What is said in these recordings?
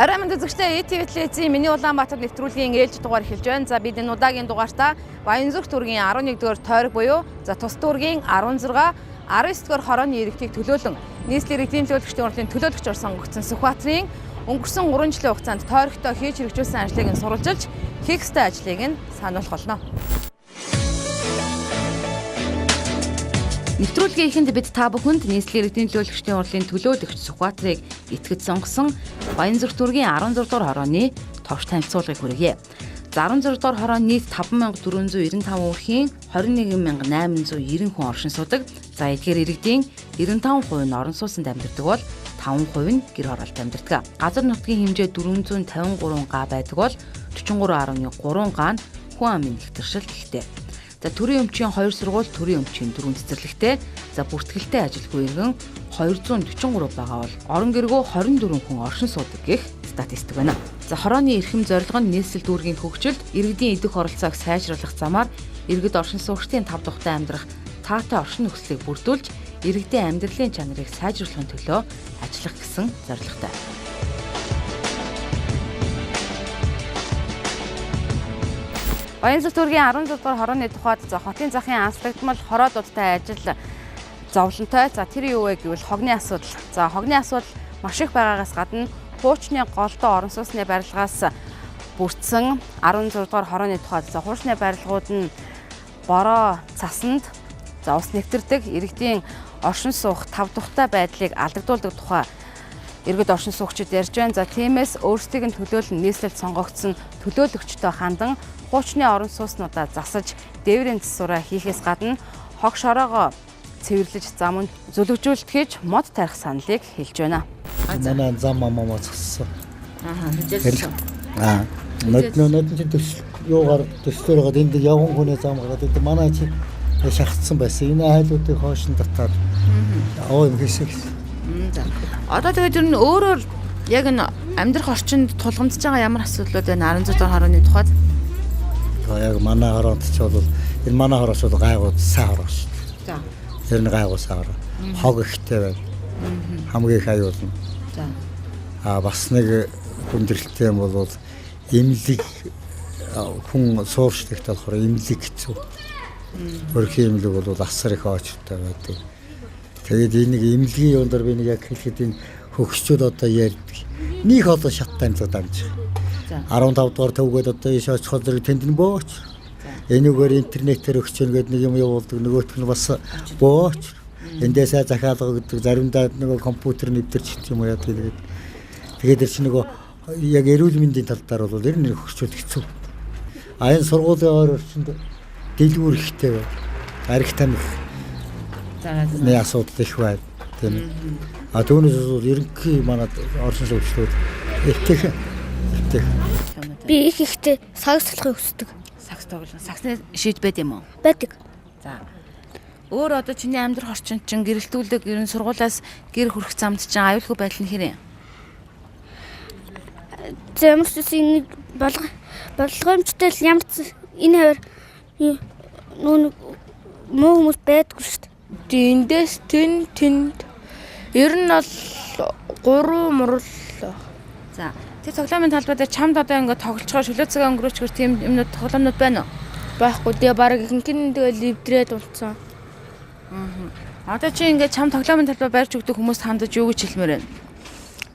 Орой мэнд үзэгчдээ ТV-ийн миний улаанбаатар нэвтрүүлгийн ээлж дугаар эхэлж байна. За бид энэ удаагийн дугаартаа Баянзүрх дүүргийн 11-р тойрог буюу за тус дүүргийн 16, 19-р хорооны иргэдийг төлөөлөн нийслэлийн иргэдийн төлөөлөгчдийн урлагийн төлөөлөгчөөр сонгогдсон Сүхбаатарын өнгөрсөн 3 жилийн хугацаанд тойрогтой хийж хэрэгжүүлсэн ажлыг нь сурвалжилж хийх ёстой ажлыг нь сануулах болно. Нэвтрүүлгийн эхэнд бид та бүхэнд нийслэлийн иргэдийн төлөөлөгчдийн урлагийн төлөөлөгч Сүхбаатарыг итгэж сонгосон Баянзүрх дүүргийн 16-р хорооны товч танилцуулгыг хүргье. За 16-р хороо нийт 5495 өрхийн 21890 хүн оршин суудаг. За эдгээр иргэдийн 95% нь орон сууцнд амьдардаг бол 5% нь гэр хороолт амьдардаг. Газар нутгийн хэмжээ 453 га байдаг бол 43.3 га нь хүн амын нэгтгэршил ихтэй. За төрийн өмчийн 2 сургууль, төрийн өмчийн 4 цэцэрлэгтэй, за бүртгэлтэй ажилгүй иргэн 243 байгаа бол орон гэргөө 24 хүн оршин суудаг гэх статистик байна. За хорооны эрхэм зорилго нь нийслэл дүүргийн хөгжилд иргэдийн идэх оролцоог сайжруулах замаар иргэд оршин суугчдын тав тухтай амьдрах таатай оршин нөхцөлийг бүрдүүлж иргэдийн амьдралын чанарыг сайжруулахын төлөө ажиллах гэсэн зорилготой. Баянзүрх дүүргийн 16-р хорооны тухайд за хотын захын анслагдмал хороодуудтай ажил зовлонтой. За тэр юу вэ гэвэл хогны асуудал. За хогны асуудал маш их байгаагаас гадна хуучны голдоо орон сууцны барилгаас бүрдсэн 16-р хорооны тухайд за хуучны барилгууд нь бороо цасанд за ус нэвтэрдэг иргэдийн оршин суух тав тухтай байдлыг алдагдуулдаг тухай иргэд оршин суугчид ярьж байна. За тиймээс өөрсдийг нь төлөөлөн нийслэлд сонгогдсон төлөөлөгчтэй хандан хуучны орон сууцнуудаа засаж дээврийн засвараа хийхээс гадна хог шороогоо цэвэрлэж зам нь зүлэгжүүлдэхэж мод тарих саналыг хэлж байна. Манай зам амаа зассан. Хэлжсэн. Нодны төсөл юугаар төслөөрөө энд явган хүний зам гараад энэ манай чи шахацсан байсан. Энэ хайлуудыг хоошин татаад юм хийсэн. За. Одоо тэгээд ер нь өөрөөр яг энэ амьдрах орчинд тулгамдж байгаа ямар асуудлууд байна 16-р хорооны тухайд? Яг манай хороонд ч бол энэ манай хороос бол гайгууд сайн хороо шүү. За. Тэр нь гайгуу сайн хороо. Хог ихтэй байна. Хамгийн их аюулна. За. Бас нэг хүндрэлтэй юм бол эмнэлэг хүн сууршдагт болохоор эмнэлэг хэцүү. Хөрхийн эмнэлэг бол асар их очтой байдаг. Тэгээд энийг эмнэлгийн юундор би нэг яг хэлэхэд энэ хөгсчүүд одоо ярьдаг. Них одоо шаттай амьд амж. 15 дугаар төвгээд одоо ийш очиход тэнд нь бооч. Энэгээр интернетээр өгч гээд нэг юм явуулдаг нөгөөх нь бас бооч. Эндээсээ захиалга гэдэг заримдаа нэг компьютер нэвтэрч юм уу яа тэгээд. Тэгээд чи нөгөө яг эрүүл мэндийн талдаар бол ер нь хөгсчүүд хэцүү. Энэ сургуулийн орчинд дэлгүүр ихтэй байна. Арх тамхи. Нэг асуудал их байна. Тийм. Түүнээс бол ерөнхий манай орчин суугчдод их би их ихтэй сагс тоглохыг хүсдэг. Сагс тоглох. Сагсны шийд байд юм уу? Байдаг. За. Өөр одоо чиний амьдрах орчинд чин гэрэлтүүлэг ерөн сургуулаас гэр хүрэх замд чин аюулгүй байдал нь хэрэг? Ямар ч зүйл болгоомжтой л ямар ч энэ хавар нүүн муу хүмүүс байдаггүй шүү дээ. Эндээс тэнд ер нь бол 3 мурал. За. Тэр тоглоомын талбай дээр чамд одоо ингээд тоглолцохоор шөлөө цагаа өнгөрөөчгөр тийм юмнууд тоглоомнууд байна уу? Байхгүй. Тэгээ баг ихэнх нь тэгээ ливдрээд болцсон. Одоо чи ингээд чам тоглоомын талбай барьж өгдөг хүмүүст хандаж юу гэж хэлмээр байна?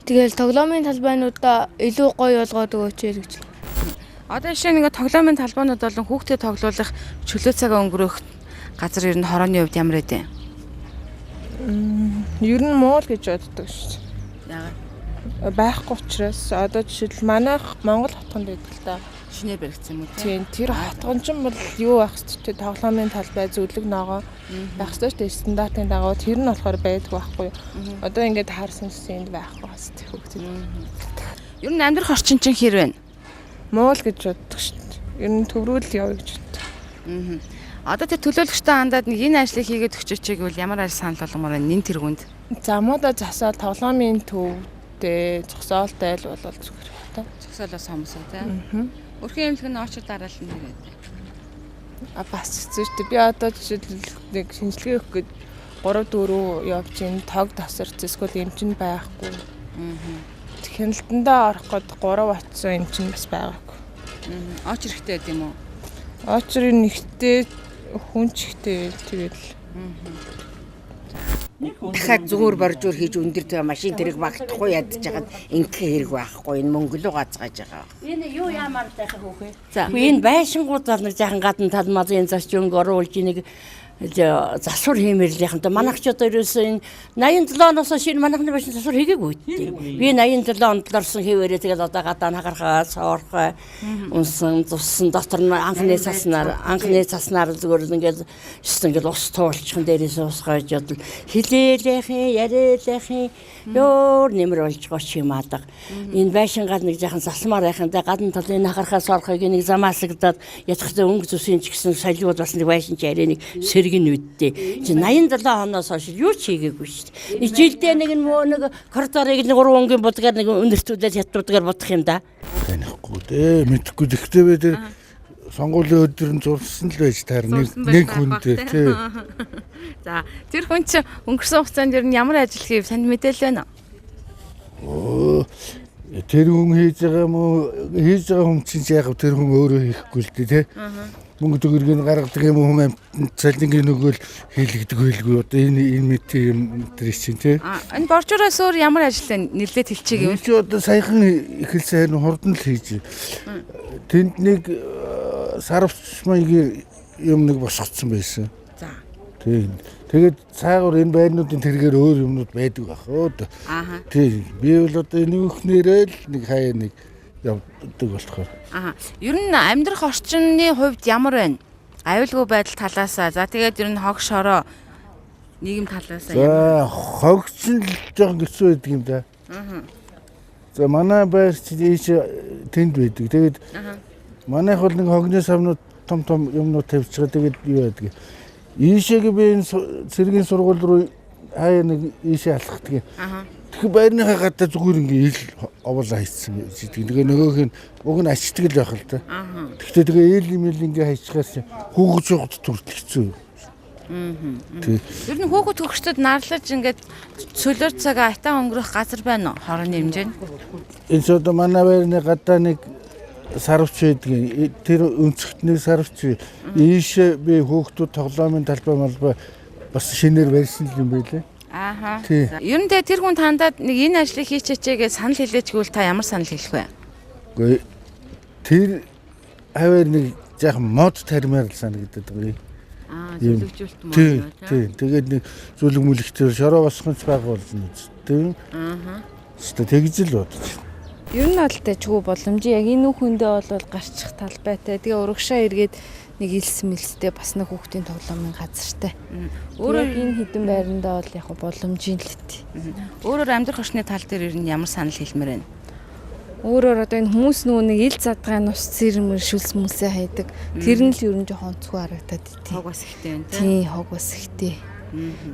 Тэгэл тоглоомын талбайнуудаа илүү гоё болгоод өгөөч гэж. Одоо жишээ нь ингээд тоглоомын талбайнууд болон хүүхдэд тоглуулах шөлөө цагаа өнгөрөх газар ер нь хорооны хувьд ямар байдэ? Ер нь муу л гэж боддог шүү. Яагаад? Байхгүй учраас одоо жишээл манайх Монгол хотгонд байдаг л да. Шинээр баригдсан юм уу? Тийм тэр хотгон ч бол юу байх вэ? Тоглоомын талбай зөвлөг ногоо байх ёстой шүү. Стандартын дагуу тэр нь болохоор байдаг байхгүй. Одоо ингээд хаарсан зүйл энд байхгүй бас хөгжил. Ер нь амьдрах орчин чинь хэр вэ? Муу л гэж боддог шүү. Ер нь төврүүл явъя гэж боддог. Одоо тэр төлөөлөгчтэй хандаад нэг энэ ажлыг хийгээд өгчөөч гэвэл ямар ажил санал болгомоор байна? Нин тэргүнд. Замуудаа засаад тоглоомын төв зогсоолтой л бол зүгээр та. Зогсоолоос хомсоо тийм. Өрхийн эмнэлэг нь очиж дараалал нь хэрэг. Бас хэцүү шүү дээ. Би одоо жишээлбэл нэг шинжилгээ өгөх гээд 3-4 явж ин тог тасарч эсвэл эмчин байхгүй. хяналтандаа орох гээд 3 батсан юм чинь бас байгаагүй. Очр ихтэй байд юм уу? Очрын нэгтэй хүнчтэй тэгэл. Дахиад зүгээр боржуур хийж өндөртэй машин тэрэг багтахгүй ядж хагаад ингээ хэрэг байхгүй энэ мөнгө л гацгааж байгаа. Энэ юу яамаар тахах вэ? За энэ байшингуудаар нэг жаахан гадна талмазын зарчинг оруулж нэг засвар хиймэрлийнхэнтэй манайх ч одоо ерөөсөө энэ 87 оноос шинэ манайхны байшин засвар хийгээгүй. Би 87 онд орсон хэвээрээ тэгэл одоо гадаа хагархаа соорхой унсан зуссан дотор нь анхны цаснаар зүгээр ингээд ус туулчихсан дээрээс усгаж бодол хилээлэхин яриалэхин ёор нэмэр болж гоч юмаадаг. Энэ байшингаар нэг жаахан засмаар байхантай гадна талын хагархаа соорхойг нэг замаасагдаад ятгахтай өнгө зүсийн ч гэсэн солиуд бас нэг байшин ч яриа нэг сэргэн үдтэй. Чи 87 оноос хойш юу ч хийгээгүй шүү дээ. Нэг жилдээ нэг коридорыг нэг 3 өнгийн будгаар нэг өнөртүүлээд хятадгаар бодох юм да. Танихгүй дээ. Мэдхгүй гэхдээ би тэр сонгуулийн өдөр нь зурсан л байж таар нэг хүнтэй тий. За тэр хүн чи өнгөрсөн хугацаанд ер нь ямар ажил хийв танд мэдээлэл байна уу? Тэр хүн хийж байгаа юм уу? Хийж байгаа хүн чинь яг тэр хүн өөрөө хийхгүй л дээ тий. Мөнгө төгрөгийг гаргадаг юм уу хүн цалингийн нөгөөл хийлгдэг байлгүй одоо энэ мэт юм тэр чинь тий. Энэ боржуураас өөр ямар ажил нэлээд хэлчихээг юм. Чи одоо саяхан эхэлсэн хурдан л хийж. Тэнд нэг сарвч маягийн юм нэг босгоцсон байсан. За. Тэгээд цаагаар энэ байрнуудын тэргээр өөр юмнууд байдаг байх өө. Тий. Би бол одоо энэ өөхнөрөө л нэг хаяа нэг явдаг болохоор. Ер нь амьдрах орчны хувьд ямар байна? Аюулгүй байдал талаасаа. За тэгээд ер нь хог шороо нийгэм талаасаа ямар? За хогч нь л жоохон хэцүү байдаг юм да. За манай байр чи тэнд байдаг. Тэгээд манайх бол нэг хогны савнууд том юмнууд тавьчихаа тэгээд юу байдаг. Ийшээгээ би энэ цэргийн сургууль руу хаяа нэг ийшээ алхахдаг. Тэгэхээр байрныхаа гадаа зүгээр ингээ ил овоолаа хийсэн гэдэг. Тэгээ нөгөөх нь уг нь ачдаг л байх л да. Гэхдээ тэгээ ил имэл ингээ хайчихаас хүүхэд жоохот төрөл хэцүү. Ер нь хүүхэд төгсчдөд нарлаж ингээд цөлөр цагаа атаа өнгөрөх газар байна уу? Хорооны хэмжээнд. Энэ ч одоо манай байрны гадаа нэг сарвч байдаг. Тэр өнцгтний сарвч. Ийшээ би хүүхдүүд тоглоомын талбай бас шинээр барьсан юм байлээ. Ер нь тэр хүн тандаад нэг энэ ажлыг хийчихээгээ санал хэлээч гэвэл та ямар санал хэлэх вэ? Үгүй тэр хавар нэг жаахан мод терминал санагдаад байгаа юм. Зөвлөгжүүлэлт мод. Тий. Тэгээд нэг зүлэг мүлэгтэр шороо босгонч байгуулна үстэй. Тэгж л бодож байна. Ер нь бол тэжгүй боломжийн яг энэ хүндээ бол гарчих талбайтай. Тэгээ урагшаа эргээд нэг илс мэлстэй бас нэг хүүхдийн тоглоомын газартай. Өөрөөр энэ хідэн байрандаа бол яг боломжийн л хэт. Өөрөөр амьдрах орчны тал дээр ер нь ямар санал хэлмээр байна? Өөрөөр одоо энэ хүмүүс нөгөө нэг ил задгаан ус цэрмэр шүлс мүсээ хайдаг. Тэр нь л ер нь жоохон онцгой харагдаад тий. Хог бас ихтэй байна тий. Тий, хог бас ихтэй.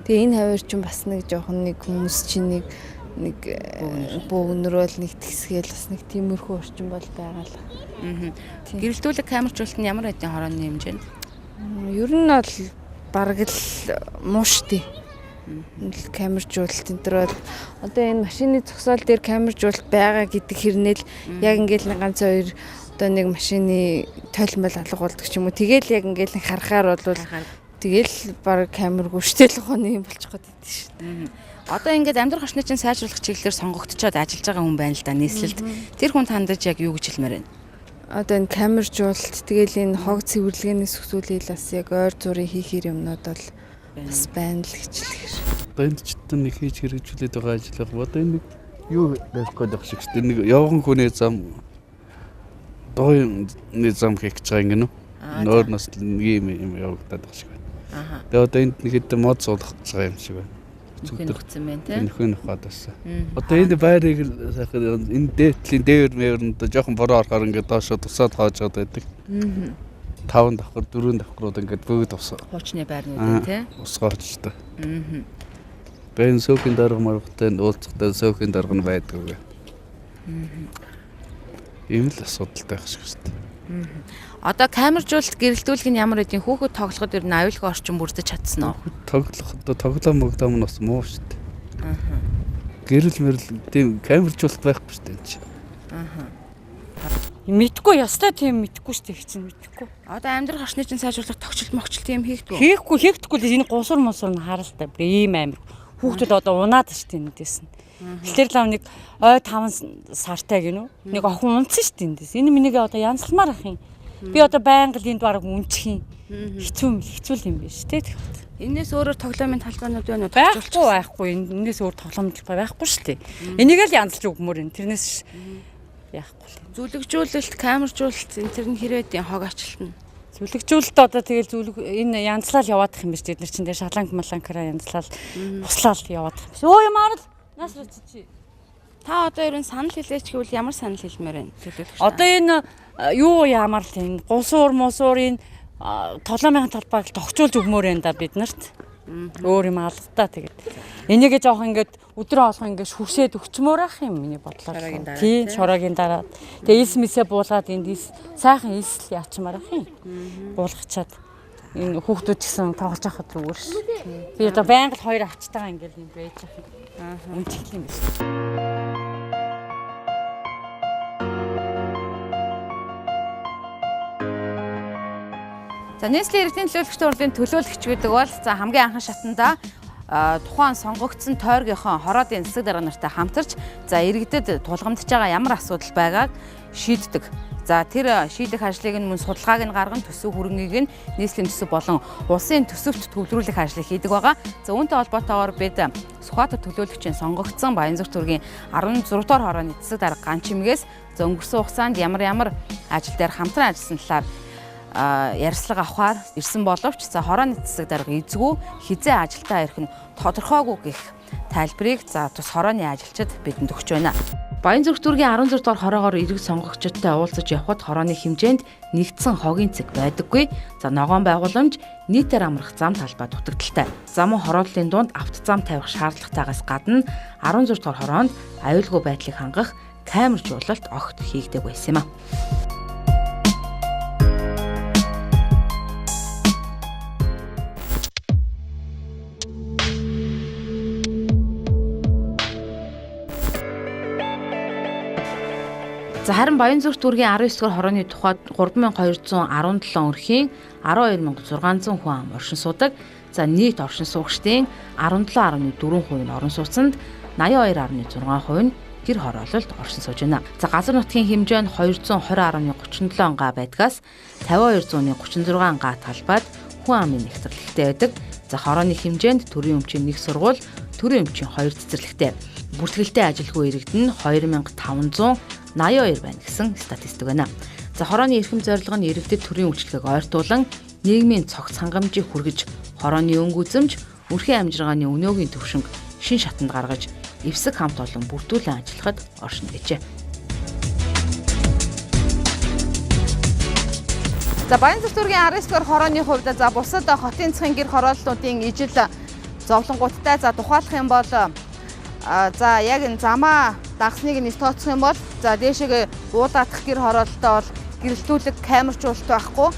Тэгээ энэ хавар чинь бас нэг жоохон нэг хүмүүс чинь нэг бөөгнөрөөл нэг тэгсгээл бас нэг тиймэрхүү орчин бол байгаа л. Гэрэлтүүлэг камерчуулалт нь ямар хэдийн хорооны хэмжээнд? Ер нь бол бараг л мууштай. Камерчуулалт энэ төр бол одоо энэ машины зогсоол дээр камерчуулалт байгаа гэдэг хэрнээл яг ингээл нэг ганц хоёр одоо нэг машины тойлмол алга болдог ч юм уу. Тэгэл яг ингээл нэг харахаар бол тэгэл бараг камергүй штэ л гоны юм болчих гээд байдсан шүү дээ. Одоо ингээд амьдрах орчны чинь сайжруулах чиглэлээр сонгогдчиход ажиллаж байгаа хүн байна л да нийслэлд. Тэр хүн тандаж яг юу гэж хэлмээр байна? Одоо энэ камерчуулалт тэгэл энэ хог цэвэрлэгээний сүхсүүлэл бас яг ойр зургийн хийхэр юмнууд бол бас байна л гэж хэлэхээр. Одоо энд ч нэг хийж хэрэгжүүлээд байгаа ажил. Одоо энэ юу байх гээд байх шиг шүү. Нэг явган хүний зам дооны зам хийх гэж байгаа юм гэнэ. Нөр нас нэг юм явагдаад байгаа шиг байна. Тэгээ одоо энд нэг хэд мод суулгах гэж байгаа юм шиг байна. Зүгтсэн байна тий. Нөхөн хадасан. Одоо энэ байрыг сайхан энэ дээдлийн дээвэр мээрэнд жоохон бороо орохоор ингээд доошо тусаад хааж байдаг. 5 давхар 4 давхрууд ингээд бүгд ус. Хуучны байрнууд тий. Усгоочтой. Бэн сөөхийн дарга маргатай уулзахтай сөөхийн дарга нь байдаг. Ийм л асуудалтай байх шиг шүү. Одоо камерчуулалт гэрэлтүүлэх нь ямар хэдийн хүүхэд тоглоход ер нь аюулгүй орчин бүрдэж чадсан уу? Тоглох одоо тоглоом нь бас муу шүү дээ. Гэрэл мэрэл тийм камержуулалт байхгүй шүү дээ. Мэдхгүй ястай тийм мэдхгүй шүү дээ чинь мэдхгүй. Одоо амьдрах орчны чинь сайжруулах тогтчил мохчл тийм хийгдүү. Хийхгүй л энэ гусар мусар нь харалтай. Ийм амир. Хүүхдүүд одоо унаад шүү дээ эндээс нь. Тэгэхээр л нэг ой 5 сартай гинүү. Нэг охин унтсан шүү дээ эндээс. Энэ минийгээ одоо янзалмаар ах юм. Би одоо байнга л энд бараг үнчих юм. Хэцүү юм биш тий. Энээс өөрөөр тоглоомын талбайнууд байна уу? Байхгүй. Энээс өөр тоглоомын талбай байхгүй шүү дээ. Энийг л янзлж өгмөр энэ. Тэрнээс яахгүй л. Зүлэгжүүлэлт, камержуулалт энэ төр нь хэрвээ хог ачлалт нь. Зүлэгжүүлэлт одоо тэгэл энэ янзлал яваадах юм биш бид нар чинь тэгээ шаланг маланкара янзлал буслал яваадах юм биш. Өө ямар л нас рууцчи. Та одоо ерөн санал хэлээч гэвэл ямар санал хэлмээр байна? Одоо энэ юу ямар л энэ гусуур мусуур энэ толомын талбайг тогтчулж өгмөр энэ да бид нарт. Өөр юм алгадаа тэгээд. Энийгээ жоох ингээд өдрөө олох ингээд шүршээд өгчмөр ах юм миний бодлоор. Тий, шороогийн дараа. Тэгээ ис мисээ буулгаад энд сайхан ис яачмаар ах юм. Буулгачаад энэ хүүхдүүд гэсэн тоглож авах зүгээр ш. Би одоо байнга л хоёр авчтайгаа ингээд юм байж ах юм. Үнэхээр юм биш. За нийслэлийн иргэдийн төлөөлөгчдийн урлагийн төлөөлөгч гэдэг бол за хамгийн анхан шатанда тухайн сонгогдсон тойрогийнхоо хороодын засаг дарга нартай хамтарч за иргэдэд тулгамдж байгаа ямар асуудал байгааг шийддэг. За тэр шийдэх ажлыг нь мөн судалгааг нь гарган төсөв хүрэнгийг нь нийслэлийн төсөв болон улсын төсөвт төвлөрүүлэх ажлыг хийдэг байгаа. За үүнтэй холбоотойгоор бид Сүхбаатар төлөөлөгчийн сонгогдсон Баянзүрх төргийн 16 дугаар хорооны засаг дарга ганчимгээс за өнгөрсөн хугацаанд ямар ажил дээр хамтран ажилласан талаар ярилцлага авахар ирсэн боловч за хорооны засаг дарга эзгүй хизээ ажилдаа ирэх нь тодорхойгүй гэх тайлбарыг за тус хорооны ажилчид бидэнд өгч байна. Баянзүрх төргийн 16 дугаар хороогоор иргэд сонгогчдтой уулзаж явхад хорооны хэмжээнд нэгдсэн хогийн цэг байдаггүй. За ногоон байгууламж нийтээр амрах зам талбай дутагдaltaй. Зам хороодлын дунд авто зам тавих шаардлагатайгаас гадна 16 дугаар хороонд аюулгүй байдлыг хангах камержуулалт огт хийгдэг байсан юм а. За харин Баянзүрх төргийн 19 дугаар хорооны тухайд 3217 өрхийн 12600 хүн ам оршин суудаг. За нийт оршин суугчдын 17.4% нь орон сууцанд 82.6% нь гэр хороололд оршин сууж байна. За газар нутгийн хэмжээ нь 220.37 га байдгаас 5236 га талбайд хүн амын нэгтгэрлэгтэй байдаг. За хорооны хэмжээнд төрийн өмчийн нэг сургууль, төрийн өмчийн 2 цэцэрлэгтэй. Бүртгэлтэй ажилгүй иргэд нь 2582 байна гэсэн статистик байна. За хорооны эрхэм зорилго нь иргэдэд төрийн үйлчлэгийг ойртуулан нийгмийн цогц хангамжийг хүргэж хорооны өнгө үзэмж, үрхийн амжиргааны өнөөгийн төвшинг шин шатанд гаргаж эвсэг хамт олон бүрдүүлэн ажиллахад оршино гэжээ. За Баянзүрх төргийн 19 дугаар хорооны хувьд за бусад хотын захын гэр хорооллуудын ижил зовлонгуудтай за тухайлах юм бол за яг энэ замаа дагсныг нь тооцох юм бол за дээшээ уудаадах гэр хороололтой бол гэрэлтүүлэг камержуулалт байхгүй.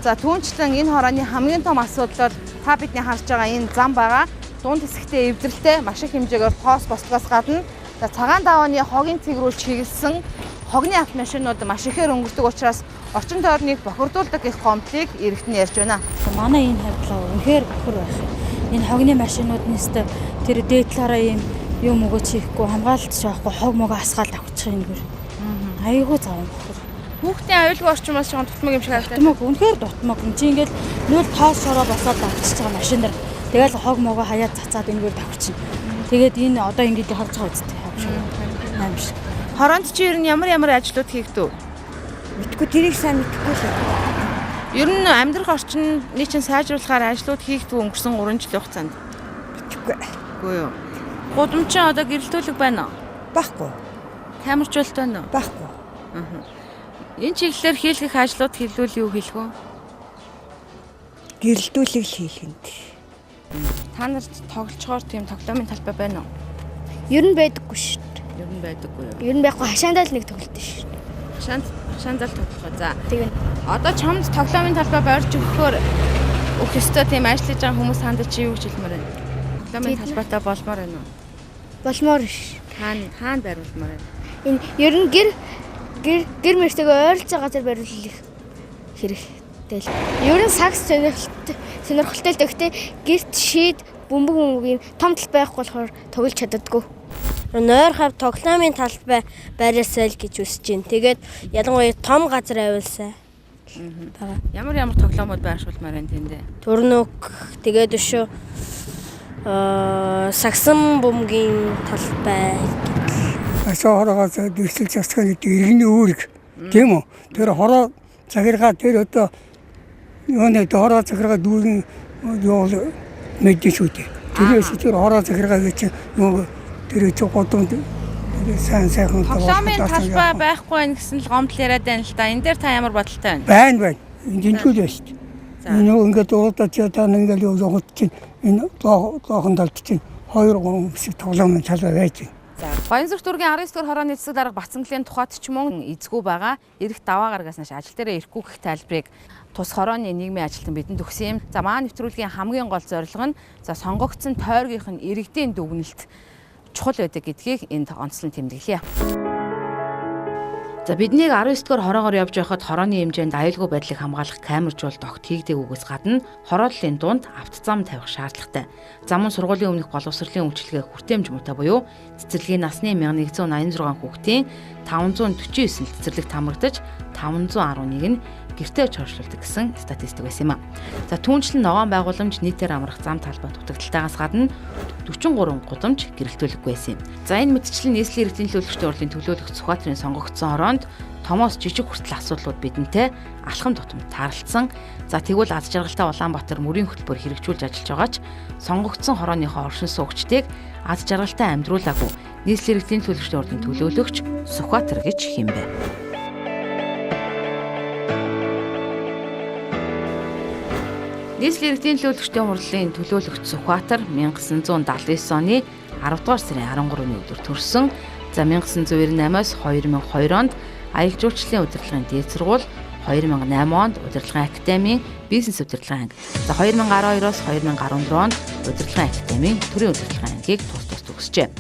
За түүнчлэн энэ хорооны хамгийн том асуудал бол та бидний харж байгаа энэ зам байгаа. Дунд хэсэгтээ эвдрэлтэй маш их хэмжээгээр пост босдгоос гадна за цагаан давааны хогийн цэгрүүлж чиглэсэн хогны автомашинууд маш ихээр өнгөрдөг учраас орчин тойрныг бохирдуулдаг их гомдлыг иргэд нь ярьж байна. Манай энэ хавьдлаа үнэхээр бохир байх. Энэ хогны машинууд нэстэ тэр дээд талаараа юм өгөөч хийхгүй хамгаалалт шаахгүй хог мөгөө асгаал авчих юм гэр. Айгуу заван бохир. Хүүхдийн аюулгүй орчмоос ч дутмаг юм шиг харагдав. Дутмаг үнэхээр дутмаг. Энд чинь ингээл нүүл тоос шороо босоод авчиж байгаа машинаар тэгэл хог мөгөө хаяад цацаад энэгээр давчихна. Тэгээд энэ одоо ингээд харж байгаа үстэй аим шиг. Хороонд чи ер нь ямар ажлууд хийгдв? Мэдгүй тэрийг сайн мэдгүй л. Ер нь амьдрах орчны чинь сайжруулахаар ажлууд хийгдв өнгөрсөн 3 жилийн хугацаанд. Мэдгүй. Үгүй юу. Гудамжин одоо гэрэлтүүлэг байна уу? Баггүй. Камержуулалт байна уу? Баггүй. Энэ чиглэлээр хийх ажлууд хэлвэл юу хэлэх вэ? Гэрэлтүүлэг л хийх юм. Та нарт тоглолцохоор тийм тоглоомын талбай байна уу? Ер нь байдаггүй шүү дээ. Ер нь байдаггүй юу? Ер нь байхгүй хашаандаа л нэг тоглолт шүү дээ. Хашаандаа л тоглох. За. Тийм. Одоо чамд тоглоомын талбай барьж өгөхөөр өөх ёстой тийм ажиллаж байгаа хүмүүс хандаж чи юу гэж хэлмээр байна? Тоглоомын талбайтай болмоор байна уу? болмоор ш. Хаана байруулмаар байна? Энэ ер нь гэр мэртэйгээ ойролцоо газар байруулах хэрэгтэй л. Ер нь сакс сонирхолтой л гэхдээ гэрт шийд бөмбөг том тал байхгүй болохоор тоглож чаддаггүй. Нойр хав тоглоомын талбай байраасай л гэж үсэж байна. Тэгээд ялангуяа том газар авилсаа. Ямар тоглоомод байршуулмаар байна тэндээ? Төрнөг тэгээд өшөө сагсан бөмбөгийн талбай. Хороогоос дэрсэл засах гэдэг иргэний үүрэг тийм үү? Тэр хороо цагиргаа тэр одоо юунэ хороо цагиргаа дүүрэн юу мэдээж үү. Тэрээс тэр хороо цагиргаа гэж юу тэр годонд сайхан тоглоомын талбай байхгүй байх гэсэн л гомдол яриад байна л да. Энэ дээр та ямар бодолтой байна? Байна. Энд зүйл байна шүү дээ. Энэ ингээд урдаа ч та ингээд явуулт чинь энэ доохон талд чинь 2-3 хэсэг тоглоомын талбай байж байна. За Баянзүрх дүүргийн 19 дугаар хорооны эцэг дарга Бацангалын тухайд ч мөн эзгүй байгаа. Ирэх даваа гаргаас нааш ажил дээрээ ирэхгүй гэх тайлбарыг тус хорооны нийгмийн ажилтан бидэнд өгсөн юм. За маань нэвтрүүлгийн хамгийн гол зорилго нь сонгогдсон тойрогийнх нь иргэдийн дүгнэлт чухал байдаг гэдгийг энд онцлон тэмдэглэе. За биднийг 19 дугаар хороогоор явж байхад хорооны хэмжээнд аюулгүй байдлыг хамгаалах камержуулалт огт хийгдээгүйгээс гадна хорооллын дунд авто зам тавих шаардлагатай. Зам нь сургуулийн өмнөх боловсролын үйлчилгээ хүртээмж муутай буюу цэцэрлэгийн насны 1186 хүүхдийн 549 цэцэрлэгт хамрагдаж 511 нь гэртээ чоршлуулдаг гэсэн статистик байсан юм а. За түүнчлэн ногоон байгууламж нийтээр амрах зам талбай дутагдaltaагаас гадна 43 гудамж гэрэлтүүлэггүй байсан юм. За энэ мэтчлийн нийслэлийн иргэдийн төлөөлөгчдийн урлагийн төлөөлөгч Сүхбаатарын сонгогдсон хороонд томоос жижиг хүртэл асуудлууд бидэнтэй алхам тутамд таарлцсан. За тэгвэл аз жаргалтай Улаанбаатар мөрийн хөтөлбөр хэрэгжүүлж ажиллаж байгаач сонгогдсон хорооныхоо оршин суугчдыг аз жаргалтай амьдруулаагүй нийслэлийн иргэдийн төлөөлөгчдийн урлагийн төлөөлөгч Сүхбаатар гэж хэмбэ. Нийслэлийн иргэдийн төлөөлөгчдийн хурлын төлөөлөгч Сүхбаатар 1979 оны 10 дугаар сарын 13-ны өдөр төрсөн. За 1998-аас 2002 онд аялал жуулчлалын удирдлагын дээд сургууль, 2008 онд удирдлагын академийн бизнес удирдлагын анги. За 2012-оос 2014 онд удирдлагын академийн төрийн удирдлагын ангийг тус төгсжээ.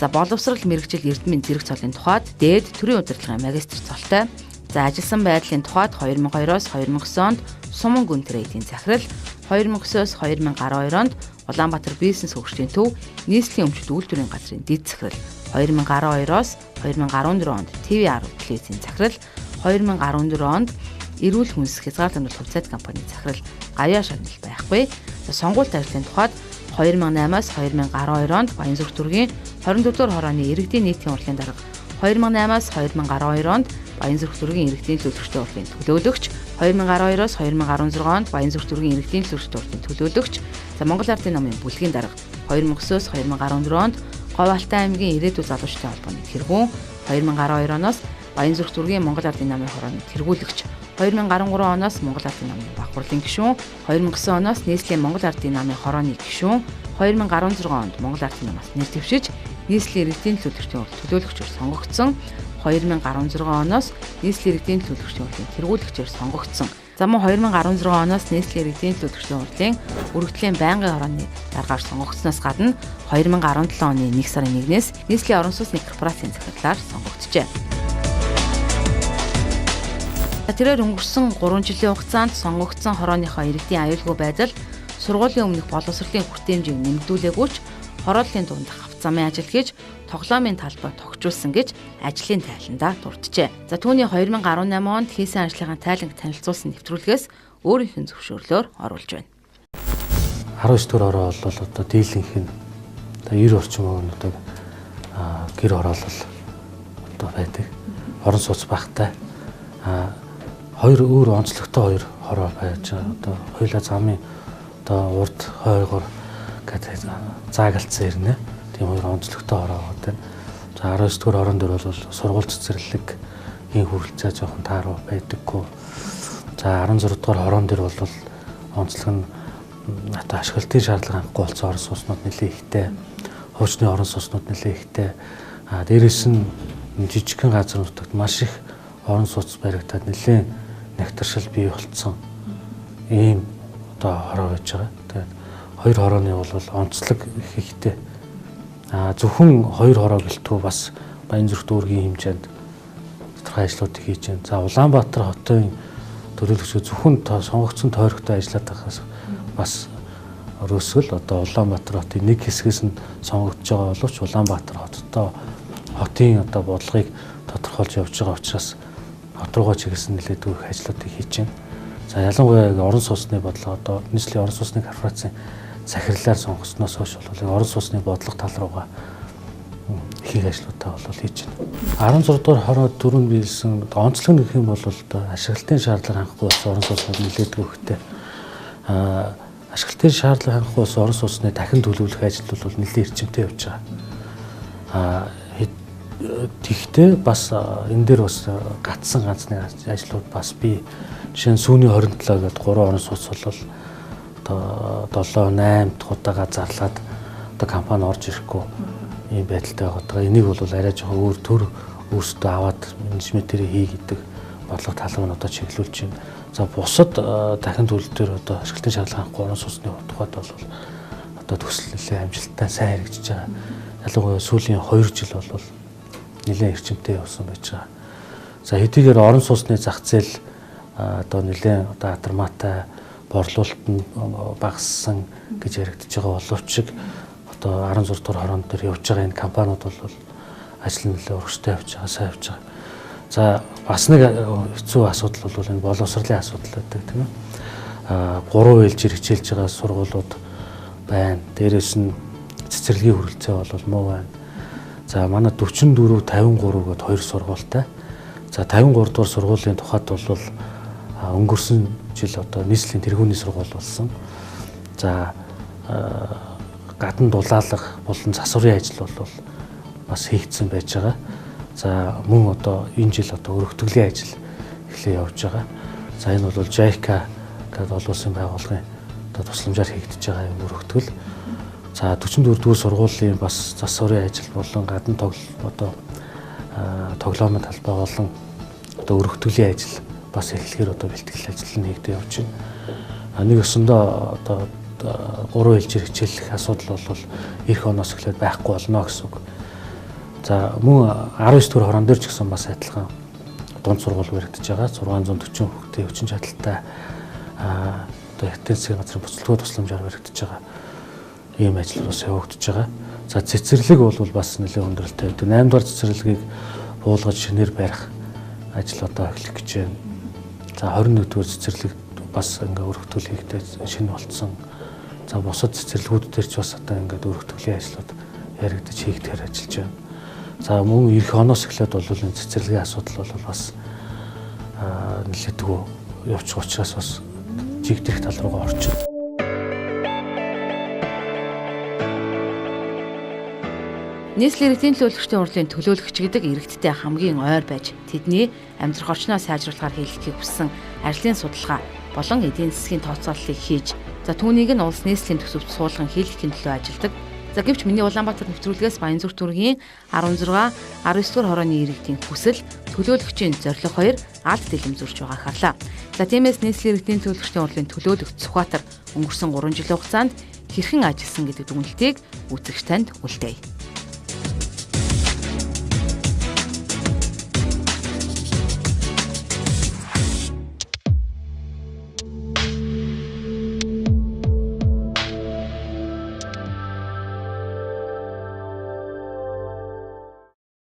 За боловсрал мэргэжил эрдэмийн зэрэг цолын тухайд дээд төрийн удирдлагын магистр цолтой. За ажилласан байдлын тухайд 2002-оос 2009 онд суман гүн трейдинг захирал, 2009-оос 2012 онд Улаанбаатар бизнес хөгжлийн төв нийслэлийн өмчт үйлдвэрийн газрын дэд захирал, 2012-оос 2014 онд TV10 телевизийн захирал, 2014 онд эрүүл хүнс хязгаарлалт хувьцаат компанийн захирал гавьяа шагналт байхгүй. Сонгуульт ажлын тухайд 2008-аас 2012 онд Баянзүрх дүүргийн 24 дугаар хорооны иргэдийн нийтийн урлагийн дарга, 2008-аас 2012 онд Баянзүрх дүүргийн иргэдийн төлөөлөгчдийн урлагийн төлөөлөгч, 2012-оос 2016 онд Баянзүрх дүүргийн иргэдийн төлөөлөгчдийн урлагийн төлөөлөгч, за Монгол Ардын намын бүлгийн дарга, 2009-оос 2014 онд Говь Алтай аймгийн ирээдүйн залуучдын холбооны тэргүүн, 2012 оноос Баянзүрх дүүргийн Монгол Ардын намын хорооны тэргүүлэгч, 2013 оноос Монгол Ардын намын баг хурлын гишүүн, 2009 оноос нийслэлийн Монгол Ардын намын хорооны гишүүн, 2016 онд Монгол Ардын намаас нэр дэвшиж нийслэлийн иргэдийн төлөөлөгчөөр сонгогдсон, 2016 оноос нийслэлийн иргэдийн төлөөлөгчдийн урлагийн тэргүүлэгчээр сонгогдсон. За мөн 2016 оноос нийслэлийн иргэдийн төлөөлөгчдийн урлагийн өргөдлийн байнгын хорооны даргаар сонгогдсноос гадна 2017 оны 1 сарын 1-ээс нийслэлийн орон сууцны корпорацийн захирлаар сонгогджээ. Тэрээр өнгөрсөн 3 жилийн хугацаанд сонгогдсон хорооныхоо иргэдийн аюулгүй байдал сургуулийн өмнөх боловсролын хүртээмжийг нэмэгдүүлээгүйч хорооллын дунд авто замын ажил хийж тоглоомын талбай тогтжуулсан гэж ажлын тайландаа дурджээ. За түүний 2018 онд хийсэн ажлынхаа тайланг танилцуулсан нэвтрүүлгээс өөрийнх нь зөвшөөрлөөр оруулж байна. 19 дугаар хороо бол одоо дийлэнх нь одоо 90 орчим хувь нь одоо гэр хороолол одоо байдаг. Орон сууц багтай. Хоёр өөр онцлогтой хоёр хороо байж одоо хоёулаа замын одоо урд хойгоор гэдэг заагалцсан ирнэ. Тийм хоёр онцлогтой хороо байна. За 19 дугаар хорон дээр бол сургууль цэцэрлэг ийн хүрэлцээ жоохон тааруу байдаггүй. За 16 дугаар хорон дээр бол онцлог нь одоо ашиглалтын шаардлага хангахгүй болсон орон сууцнууд нэлээд ихтэй. Хуучны орон сууцнууд нэлээд ихтэй. Дээрээс нь жижигхэн газруудад маш их орон сууц баригдаад нэлээд нэгтаршил бий болцсон. Ийм одоо хороо байж байгаа. Тэгээд хоёр хорооны бол онцлог их ихтэй. Зөвхөн 2 хороо гэлтгүй бас Баянзүрх дүүргийн хэмжээнд тодорхой ажлуудыг хийж байна. За Улаанбаатар хотын төлөөлөгчид зөвхөн сонгогдсон тойрогтой ажиллаад байгаас бас өрөөсгөл одоо Улаанбаатар хотын нэг хэсгээс нь сонгогдож байгаа боловч Улаанбаатар хотын одоо бодлогыг тодорхойлж явж байгаа учраас хот руугаа чиглэсэн нэлээд их ажлуудыг хийж байна. За ялангуяа орон сууцны бодлого одоо нийслэлийн орон сууцны корпорацийн захирлаар сонгогдсноос хойш бол орон сууцны бодлого тал руугаа их ажлуудаа бол хийж байна. 16 дугаар хороо дөрөв биелсэн онцлог гэх юм бол ашиглалтын шаардлага хангахгүй болсон орон сууцнууд нэлээдгүй хөхтэй. Ашиглалтын шаардлага хангахгүй болсон орон сууцны дахин төлөвлөх ажил бол нэлээд эрчимтэй явж байгаа. Тэгтээ бас энэ дээр бас гатсан ганцны ажлууд бас би жишээ нь сүүний 27 гэдэг 3 орон сууц бол одоо 7-8 удаагаа зарлаад одоо компани орж ирэхгүй ийм байдалтай байгаа. Энийг бол арай жоохон өөр төр өөрсдөө аваад менежментээр хий гэдэг бодлого талбар нь одоо чиглүүлж байна. За бусад дахин төлөлт төр одоо ашиглалтын шаардлага хангахгүй орон сууцны тухайд бол одоо төсөл нэлээд амжилттай сайн хэрэгжиж байгаа. Ялангуяа сүүлийн 2 жил бол нэлээд эрчимтэй явсан байж байгаа. За хэдийгээр орон сууцны зах зээл одоо нэлээд одоо адармаатай борлуулалт нь багассан гэж яригдж байгаа боловч одоо 16 дугаар хороонд дээр явж байгаа энэ компаниуд бол ажил нь нэлээд урагштай явж байгаа, сайн явж байгаа. За бас нэг хэцүү асуудал бол энэ боловсролын асуудал байдаг тийм ээ. 3 ээлжээр хичээлж байгаа сургуулиуд байна. Дээрээс нь цэцэрлэгийн хүрэлцээ бол муу байна. За манай 44 53 гээд 2 сургуультай. За 53 дугаар сургуулийн тухайд бол өнгөрсөн жил одоо нийслэлийн тэргүүний сургууль болсон. За гадна дулаалга болон засварын ажил бол бас хийгдсэн байж байгаа. За мөн одоо энэ жил одоо өргөтгөлийн ажил эхлээ явж байгаа. За энэ бол JICA гэдэг олон улсын байгууллагын одоо тусламжаар хийгдэж байгаа юм өргөтгөл. За 44 дугаар сургуулийн бас засварын ажил болон гадна тоглоомын талбай болон одоо өргөтгөлийн ажил бас эхлэхээр одоо бэлтгэл ажил нь хийгдэж явж байна. Нэг өсөндөө одоо 3 ээлжээр хичээлэх асуудал бол эх оноос эхлээд байхгүй болно гэсэн үг. За мөн 19 дугаар хорон дээр ч гэсэн бас адилхан дунд сургууль баригдаж байгаа. 640 хүүхдийн хүчин чадалтай одоо хятад засгийн газрын буцалтгой тусламжаар баригдаж байгаа. Ийм ажил бас явагдаж байгаа. За цэцэрлэг бол бас нэлээд өндөрлөлтэй. 8 дугаар цэцэрлэгийг буулгаж шинээр барих ажил одоо эхлэх гэж байна. За 21 дугаар цэцэрлэг бас ингээ өргөтгөл хийхдээ шинэ болцсон. За бусад цэцэрлэгүүд дээр ч бас одоо ингээд өргөтгөлийн ажлууд яригдаж хийгдэхээр ажиллаж байна. За мөн эх оноос эхлээд бол энэ цэцэрлэгийн асуудал бол бас нэлээдгүй явчих учраас бас жигдэх тал руугаа орчих. Нийслэлийн эдийн төлөөлөгчдийн урлын төлөөлөгч гэдэг иргэдтэй хамгийн ойр байж тэдний амьдрах орчноо сайжруулахаар хийлгэхийг хүссэн ажлын судалгаа болон эдийн засгийн тооцооллыг хийж түүнийг нь улс нийслэлийн төсөвт суулган хийлгэхийн төлөө ажилладаг. За гэвч Миний улаанбаатар нэвтрүүлгээс Баянзүрх дүүргийн 16, 19 дугаар хорооны иргэдийн хүсэл төлөөлөгчийн зорилго хоёр алд дэлгэм зурж байгааг харлаа. За тиймээс нийслэлийн эдийн төлөөлөгчдийн урлын төлөөлөгч Сүхбаатар өнгөрсөн 3 жилийн хугацаанд хэрхэн ажилласан гэдэг дүгнэлтийг үзэгч танд үлдээе.